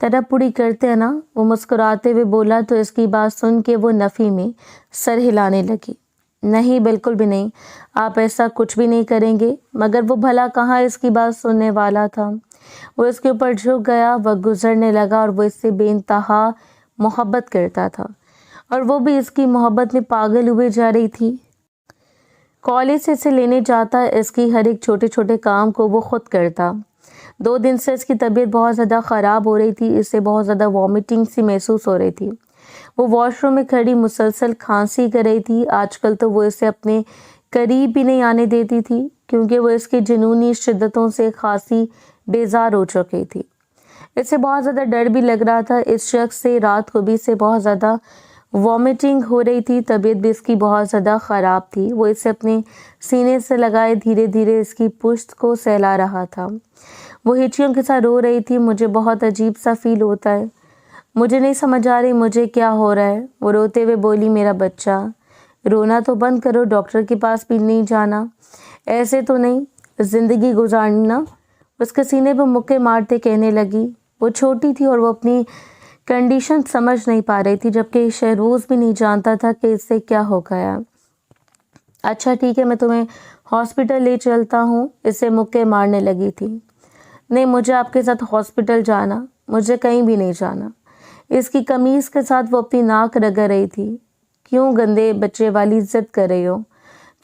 A: طرف پوری کرتے ہیں نا۔ وہ مسکراتے ہوئے بولا تو اس کی بات سن کے وہ نفی میں سر ہلانے لگی۔ نہیں، بالکل بھی نہیں، آپ ایسا کچھ بھی نہیں کریں گے۔ مگر وہ بھلا کہاں اس کی بات سننے والا تھا۔ وہ اس کے اوپر جھک گیا، وقت گزرنے لگا اور وہ اس سے بے انتہا محبت کرتا تھا اور وہ بھی اس کی محبت میں پاگل ہوئے جا رہی تھی۔ کالج سے اسے لینے جاتا، اس کی ہر ایک چھوٹے چھوٹے کام کو وہ خود کرتا۔ 2 دن سے اس کی طبیعت بہت زیادہ خراب ہو رہی تھی، اسے بہت زیادہ وامٹنگ سی محسوس ہو رہی تھی۔ وہ واش روم میں کھڑی مسلسل کھانسی کر رہی تھی۔ آج کل تو وہ اسے اپنے قریب بھی نہیں آنے دیتی تھی، کیونکہ وہ اس کی جنونی شدتوں سے خاصی بیزار ہو چکی تھی۔ اسے بہت زیادہ ڈر بھی لگ رہا تھا اس شخص سے۔ رات کو بھی اسے بہت زیادہ وامٹنگ ہو رہی تھی، طبیعت بھی اس کی بہت زیادہ خراب تھی۔ وہ اسے اپنے سینے سے لگائے دھیرے دھیرے اس کی پشت کو سہلا رہا تھا۔ وہ ہچکیوں کے ساتھ رو رہی تھی۔ مجھے بہت عجیب سا فیل ہوتا ہے، مجھے نہیں سمجھ آ رہی مجھے کیا ہو رہا ہے۔ وہ روتے ہوئے بولی، میرا بچہ رونا تو بند کرو، ڈاکٹر کے پاس بھی نہیں جانا، ایسے تو نہیں زندگی گزارنا۔ اس کے سینے پہ مکے مارتے کہنے لگی۔ وہ چھوٹی تھی اور وہ اپنی کنڈیشن سمجھ نہیں پا رہی تھی، جبکہ شہروز بھی نہیں جانتا تھا کہ اس سے کیا ہو گیا۔ اچھا ٹھیک ہے، میں تمہیں ہاسپٹل لے چلتا ہوں، اسے مکے مارنے لگی تھی۔ نہیں، مجھے آپ کے ساتھ ہاسپٹل جانا، مجھے کہیں بھی نہیں جانا۔ اس کی قمیض کے ساتھ وہ اپنی ناک رگڑ رہی تھی۔ کیوں گندے بچے والی ضد کر رہی ہو؟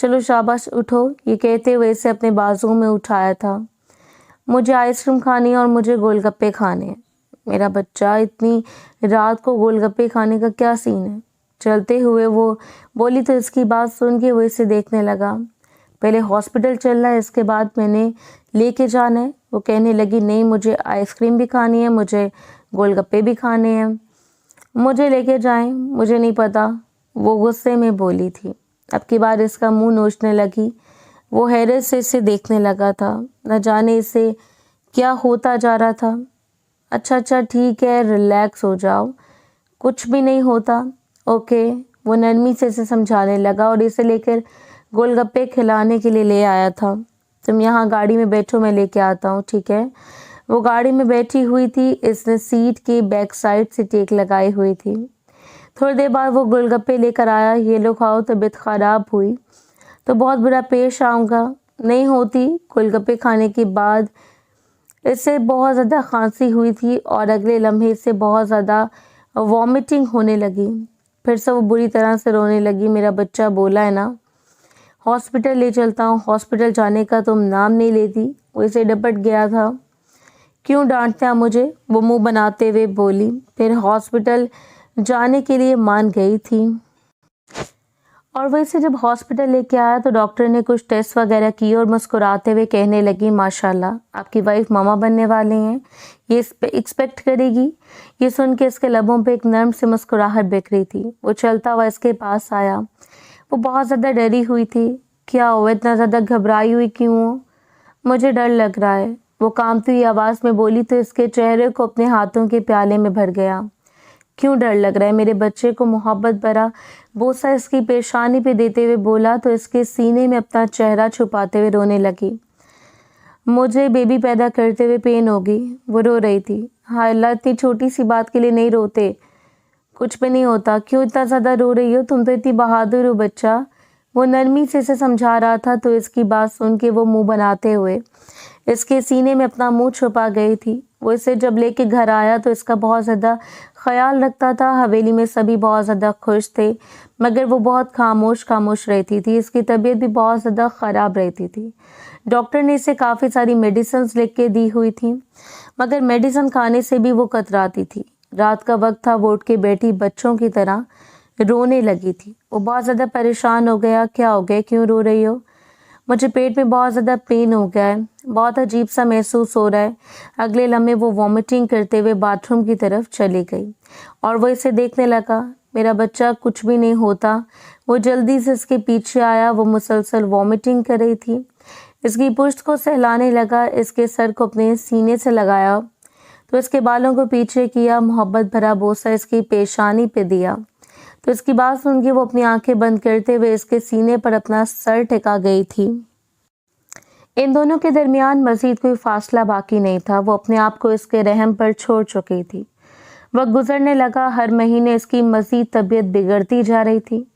A: چلو شاباش اٹھو، یہ کہتے ہوئے اسے اپنے بازو میں اٹھایا تھا۔ مجھے آئس کریم کھانی ہے اور مجھے گول گپے کھانے ہیں۔ میرا بچہ، اتنی رات کو گول گپے کھانے کا کیا سین ہے؟ چلتے ہوئے وہ بولی تو اس کی بات سن کے وہ اسے دیکھنے لگا۔ پہلے ہاسپٹل چلنا ہے، اس کے بعد میں نے لے کے جانا ہے۔ وہ کہنے لگی، نہیں، مجھے آئس کریم بھی کھانی ہے، مجھے گول گپے بھی کھانے ہیں، مجھے لے کے جائیں، مجھے نہیں پتا۔ وہ غصے میں بولی تھی۔ اب کی بار اس کا منہ نوچنے لگی۔ وہ حیرت سے اسے دیکھنے لگا تھا، نہ جانے اسے کیا ہوتا جا رہا تھا۔ اچھا ٹھیک ہے، ریلیکس ہو جاؤ، کچھ بھی نہیں ہوتا، اوکے۔ وہ نرمی سے اسے سمجھانے لگا اور اسے لے کر گول گپے کھلانے کے لیے لے آیا تھا۔ تم یہاں گاڑی میں بیٹھو، میں لے کے آتا ہوں، ٹھیک ہے؟ وہ گاڑی میں بیٹھی ہوئی تھی، اس نے سیٹ کے بیک سائڈ سے ٹیک لگائی ہوئی تھی۔ تھوڑی دیر بعد وہ گول گپے لے کر آیا۔ یہ لو کھاؤ، طبیعت خراب ہوئی تو بہت برا پیش آؤں گا۔ نہیں ہوتی۔ گول گپے کھانے کے بعد اسے بہت زیادہ کھانسی ہوئی تھی اور اگلے لمحے سے بہت زیادہ وامٹنگ ہونے لگی۔ پھر سے وہ بری طرح سے رونے لگی۔ میرا بچہ بولا ہے نا ہاسپٹل لے چلتا ہوں، ہاسپٹل جانے کا تم نام نہیں لیتی۔ وہ اسے ڈپٹ گیا تھا۔ کیوں ڈانٹتے ہیں مجھے؟ وہ منہ بناتے ہوئے بولی۔ پھر ہاسپٹل جانے کے لیے مان گئی تھی اور وہ اسے جب ہاسپٹل لے کے آیا تو ڈاکٹر نے کچھ ٹیسٹ وغیرہ کیے اور مسکراتے ہوئے کہنے لگی، ماشاءاللہ آپ کی وائف ماما بننے والے ہیں، یہ ایکسپیکٹ کرے گی؟ یہ سن کے اس کے لبوں پہ ایک نرم سے مسکراہٹ بکھری تھی۔ وہ چلتا ہوا اس کے پاس آیا۔ وہ بہت زیادہ ڈری ہوئی تھی۔ کیا ہوا؟ اتنا زیادہ گھبرائی ہوئی کیوں ہو؟ مجھے ڈر لگ رہا ہے، وہ کانپتی ہوئی آواز میں بولی تو اس کے چہرے کو اپنے ہاتھوں کے پیالے میں بھر گیا۔ क्यों डर लग रहा है? मेरे बच्चे को मोहब्बत भरा बोसा इसकी पेशानी पे देते हुए बोला तो इसके सीने में अपना चेहरा छुपाते हुए रोने लगी। मुझे बेबी पैदा करते हुए पेन होगी। वो रो रही थी। हाय अल्लाह, इतनी छोटी सी बात के लिए नहीं रोते, कुछ भी नहीं होता, क्यों इतना ज़्यादा रो रही हो? तुम तो इतनी बहादुर हो बच्चा। वो नरमी से इसे समझा रहा था तो इसकी बात सुन के वो मुंह बनाते हुए इसके सीने में अपना मुंह छुपा गई थी। वो इसे जब लेके घर आया तो इसका बहुत ज़्यादा ख्याल रखता था। हवेली में सभी बहुत ज़्यादा खुश थे, मगर वो बहुत खामोश रहती थी। इसकी तबीयत भी बहुत ज़्यादा ख़राब रहती थी। डॉक्टर ने इसे काफ़ी सारी मेडिसिन्स लिख के दी हुई थी, मगर मेडिसिन खाने से भी वो कतराती थी। रात का वक्त था, वो उठ के बैठी बच्चों की तरह रोने लगी थी। वो बहुत ज़्यादा परेशान हो गया। क्या हो गया, क्यों रो रही हो? मुझे पेट में बहुत ज़्यादा पेन हो गया है, बहुत अजीब सा महसूस हो रहा है। अगले लम्हे वो वॉमिटिंग करते हुए बाथरूम की तरफ चली गई और वो इसे देखने लगा। मेरा बच्चा, कुछ भी नहीं होता। वो जल्दी से इसके पीछे आया। वो मुसलसल वॉमिटिंग कर रही थी। इसकी पुश्त को सहलाने लगा, इसके सर को अपने सीने से लगाया तो इसके बालों को पीछे किया, मोहब्बत भरा बोसा इसकी पेशानी पे दिया तो इसकी बात सुन के वो अपनी आंखें बंद करते हुए इसके सीने पर अपना सर टिका गई थी। इन दोनों के दरमियान मजीद कोई फासला बाकी नहीं था। वो अपने आप को इसके रहम पर छोड़ चुकी थी। वक्त गुजरने लगा। हर महीने इसकी मजीद तबीयत बिगड़ती जा रही थी।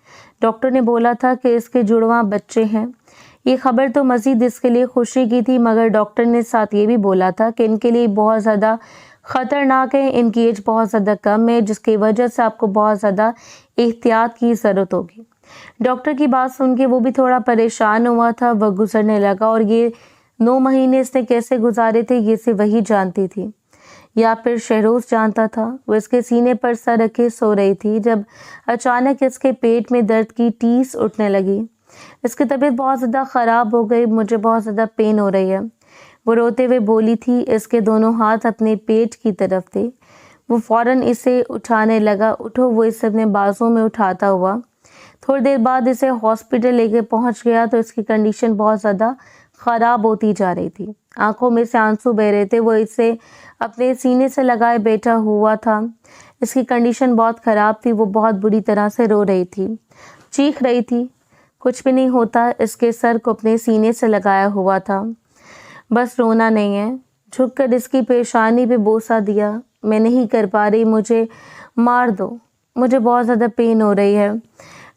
A: डॉक्टर ने बोला था कि इसके जुड़वां बच्चे हैं। ये खबर तो मजीद इसके लिए खुशी की थी, मगर डॉक्टर ने साथ ये भी बोला था कि इनके लिए बहुत ज़्यादा ख़तरनाक है। इनकी एज बहुत ज़्यादा कम है, जिसकी वजह से आपको बहुत ज़्यादा एहतियात की ज़रूरत होगी। डॉक्टर की बात सुन के वो भी थोड़ा परेशान हुआ था। वह गुजरने लगा और ये 9 महीने इसने कैसे गुजारे थे ये से वही जानती थी, या फिर शहरोज़ जानता था। वो इसके सीने पर सर रखे सो रही थी जब अचानक इसके पेट में दर्द की टीस उठने लगी। इसकी तबीयत बहुत ज़्यादा ख़राब हो गई। मुझे बहुत ज़्यादा पेन हो रही है, वो रोते हुए बोली थी। इसके दोनों हाथ अपने पेट की तरफ थे। वो फ़ौरन इसे उठाने लगा। उठो, वो इसे अपने बाजू में उठाता हुआ थोड़ी देर बाद इसे हॉस्पिटल लेके पहुंच गया तो इसकी कंडीशन बहुत ज़्यादा ख़राब होती जा रही थी। आंखों में से आंसू बह रहे थे। वो इसे अपने सीने से लगाए बैठा हुआ था। इसकी कंडीशन बहुत ख़राब थी। वो बहुत बुरी तरह से रो रही थी, चीख रही थी। कुछ भी नहीं होता। इसके सर को अपने सीने से लगाया हुआ था। बस रोना नहीं है। झुककर इसकी पेशानी पे बोसा दिया। मैं नहीं कर पा रही, मुझे मार दो, मुझे बहुत ज़्यादा पेन हो रही है,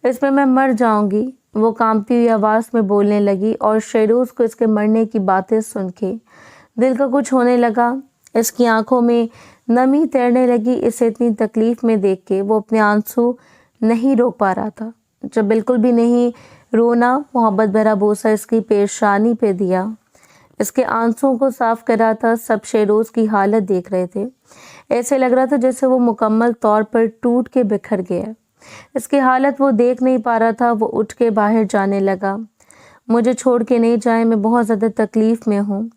A: इसमें मैं मर जाऊंगी। वो कांपती हुई आवाज़ में बोलने लगी और शेरोज़ को इसके मरने की बातें सुन के दिल का कुछ होने लगा। इसकी आंखों में नमी तैरने लगी। इसे इतनी तकलीफ़ में देख के वो अपने आंसू नहीं रोक पा रहा था। जब बिल्कुल भी नहीं रोना, मोहब्बत भरा बोसा इसकी पेशानी पे दिया। इसके आंसुओं को साफ कर रहा था। सब शेरोज़ की हालत देख रहे थे। ऐसे लग रहा था जैसे वो मुकम्मल तौर पर टूट के बिखर गया। इसकी हालत वो देख नहीं पा रहा था। वो उठ के बाहर जाने लगा। मुझे छोड़ के नहीं जाए, मैं बहुत ज़्यादा तकलीफ़ में हूँ,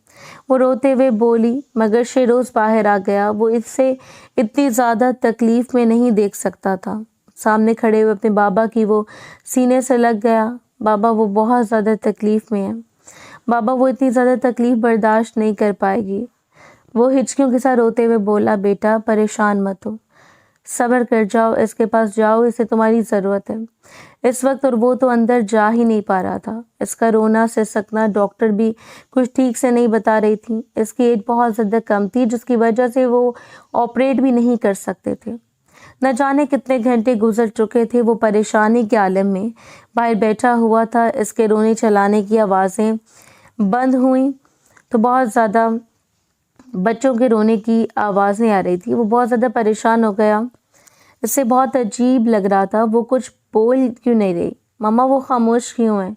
A: वो रोते हुए बोली। मगर शेरोज़ बाहर आ गया। वो इससे इतनी ज़्यादा तकलीफ़ में नहीं देख सकता था। सामने खड़े हुए अपने बाबा की वो सीने से लग गया। बाबा, वो बहुत ज़्यादा तकलीफ़ में है। बाबा, वो इतनी ज़्यादा तकलीफ़ बर्दाश्त नहीं कर पाएगी। वो हिचकियों के साथ रोते हुए बोला, बेटा परेशान मत हो, सब्र कर जाओ, इसके पास जाओ, इसे तुम्हारी ज़रूरत है इस वक्त। और वो तो अंदर जा ही नहीं पा रहा था। इसका रोना सिसकना डॉक्टर भी कुछ ठीक से नहीं बता रही थी। इसकी एज बहुत ज़्यादा कम थी, जिसकी वजह से वो ऑपरेट भी नहीं कर सकते थे। न जाने कितने घंटे गुजर चुके थे। वो परेशानी के आलम में बाहर बैठा हुआ था। इसके रोने चलाने की आवाज़ें बंद हुई तो बहुत ज़्यादा बच्चों के रोने की आवाज़ें आ रही थी। वो बहुत ज़्यादा परेशान हो गया। इससे बहुत अजीब लग रहा था। वो कुछ बोल क्यों नहीं रही? मम्मा, वो खामोश क्यों है?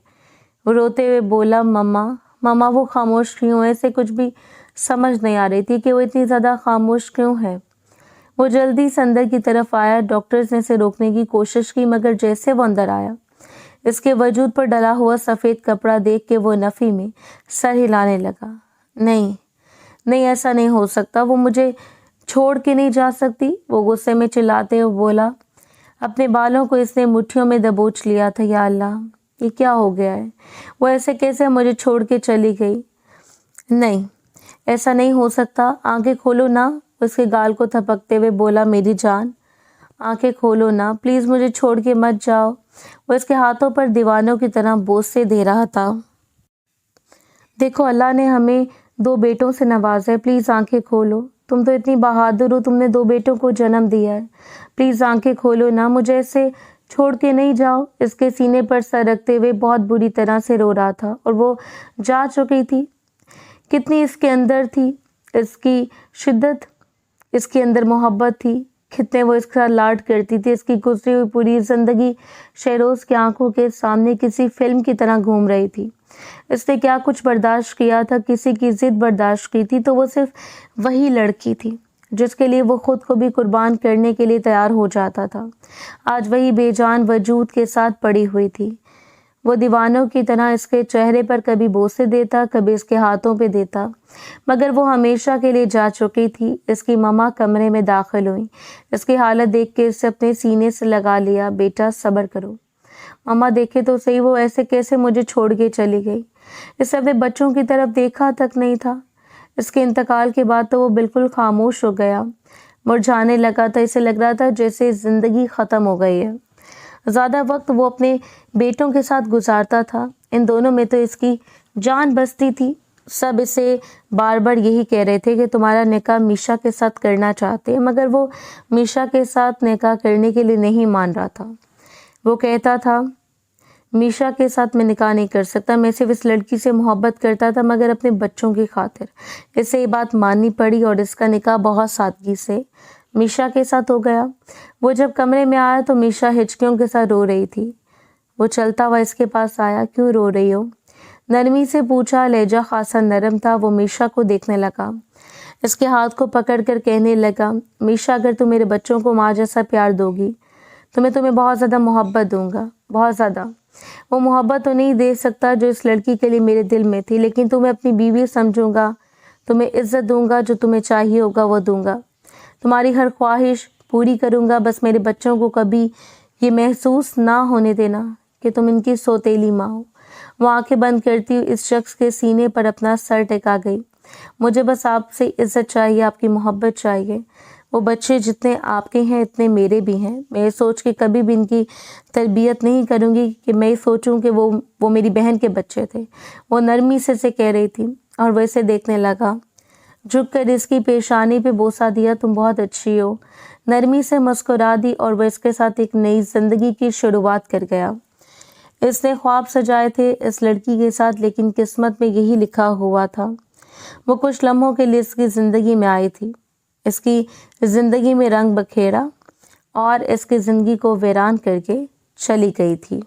A: वो रोते हुए बोला, मम्मा वो खामोश क्यों है? इसे कुछ भी समझ नहीं आ रही थी कि वो इतनी ज़्यादा खामोश क्यों है। वो जल्दी से अंदर की तरफ आया। डॉक्टर्स ने इसे रोकने की कोशिश की, मगर जैसे वो अंदर आया, इसके वजूद पर डला हुआ सफ़ेद कपड़ा देख के वो नफ़ी में सर हिलाने लगा। नहीं, ऐसा नहीं हो सकता, वो मुझे छोड़ के नहीं जा सकती। वो गुस्से में चिल्लाते हुए बोला। अपने बालों को इसने मुट्ठियों में दबोच लिया था। या अल्लाह, ये क्या हो गया है? वो ऐसे कैसे मुझे छोड़ के चली गई? नहीं, ऐसा नहीं हो सकता, आंखें खोलो ना। उसके गाल को थपकते हुए बोला, मेरी जान, आंखें खोलो ना, प्लीज़ मुझे छोड़ के मत जाओ। वो इसके हाथों पर दीवानों की तरह बोझ से दे रहा था। देखो, अल्लाह ने हमें 2 बेटों से नवाजा है, प्लीज़ आंखें खोलो। तुम तो इतनी बहादुर हो, तुमने 2 बेटों को जन्म दिया है। प्लीज़ आंखें खोलो ना, मुझे ऐसे छोड़ के नहीं जाओ। इसके सीने पर सर रखते हुए बहुत बुरी तरह से रो रहा था और वो जा चुकी थी। कितनी इसके अंदर थी इसकी शिद्दत, इसके अंदर मोहब्बत थी, कितने वो इसका लाड करती थी। इसकी गुजरी हुई पूरी ज़िंदगी शहरोज़ की आंखों के सामने किसी फिल्म की तरह घूम रही थी। इसने क्या कुछ बर्दाश्त किया था, किसी की ज़िद बर्दाश्त की थी तो वो सिर्फ वही लड़की थी जिसके लिए वो खुद को भी कुर्बान करने के लिए तैयार हो जाता था। आज वही बेजान वजूद के साथ पड़ी हुई थी। वो दीवानों की तरह इसके चेहरे पर कभी बोसे देता, कभी इसके हाथों पे देता, मगर वो हमेशा के लिए जा चुकी थी। इसकी मम्मा कमरे में दाखिल हुई। इसकी हालत देख के इसे अपने सीने से लगा लिया। बेटा सब्र करो, मम्मा देखे तो सही, वो ऐसे कैसे मुझे छोड़ के चली गई। इसे अपने बच्चों की तरफ देखा तक नहीं था। इसके इंतकाल के बाद तो वो बिल्कुल खामोश हो गया, मुरझाने लगा था। इसे लग रहा था जैसे ज़िंदगी ख़त्म हो गई है। ज़्यादा वक्त वो अपने बेटों के साथ गुजारता था। इन दोनों में तो इसकी जान बसती थी। सब इसे बार बार यही कह रहे थे कि तुम्हारा निकाह मीशा के साथ करना चाहते हैं, मगर वो मीशा के साथ निकाह करने के लिए नहीं मान रहा था। वो कहता था मीशा के साथ मैं निकाह नहीं कर सकता, मैं सिर्फ इस लड़की से मोहब्बत करता था मगर अपने बच्चों की खातिर। इसे ये बात माननी पड़ी और इसका निकाह बहुत सादगी से मीशा के साथ हो गया। वो जब कमरे में आया तो मीशा हिचकियों के साथ रो रही थी। वो चलता हुआ इसके पास आया। क्यों रो रही हो? नरमी से पूछा। लहजा खासा नरम था। वो मीशा को देखने लगा, इसके हाथ को पकड़कर कहने लगा, मीशा अगर तुम मेरे बच्चों को माँ जैसा प्यार दोगी तो मैं तुम्हें बहुत ज़्यादा मोहब्बत दूंगा, बहुत ज़्यादा। वो मोहब्बत तो नहीं दे सकता जो इस लड़की के लिए मेरे दिल में थी, लेकिन तुम्हें अपनी बीवी समझूंगा, तुम्हें इज्जत दूंगा, जो तुम्हें चाहिए होगा वो दूंगा, तुम्हारी हर ख्वाहिश पूरी करूंगा। बस मेरे बच्चों को कभी ये महसूस ना होने देना कि तुम इनकी सौतेली माँ हो। वो आंखें बंद करती हुई इस शख्स के सीने पर अपना सर टिका गई। मुझे बस आपसे इज्जत चाहिए, आपकी मोहब्बत चाहिए। वो बच्चे जितने आपके हैं इतने मेरे भी हैं। मैं ये सोच के कभी भी इनकी तरबियत नहीं करूँगी कि मैं सोचूं कि वो मेरी बहन के बच्चे थे। वो नरमी से कह रही थी और वो इसे देखने लगा। झुक कर इसकी पेशानी पे बोसा दिया। तुम बहुत अच्छी हो। नरमी से मुस्कुरा दी और वह इसके साथ एक नई जिंदगी की शुरुआत कर गया। इसने ख्वाब सजाए थे इस लड़की के साथ, लेकिन किस्मत में यही लिखा हुआ था। वो कुछ लम्हों के लिए इसकी ज़िंदगी में आई थी, इसकी ज़िंदगी में रंग बखेरा और इसकी ज़िंदगी को वीरान करके चली गई थी।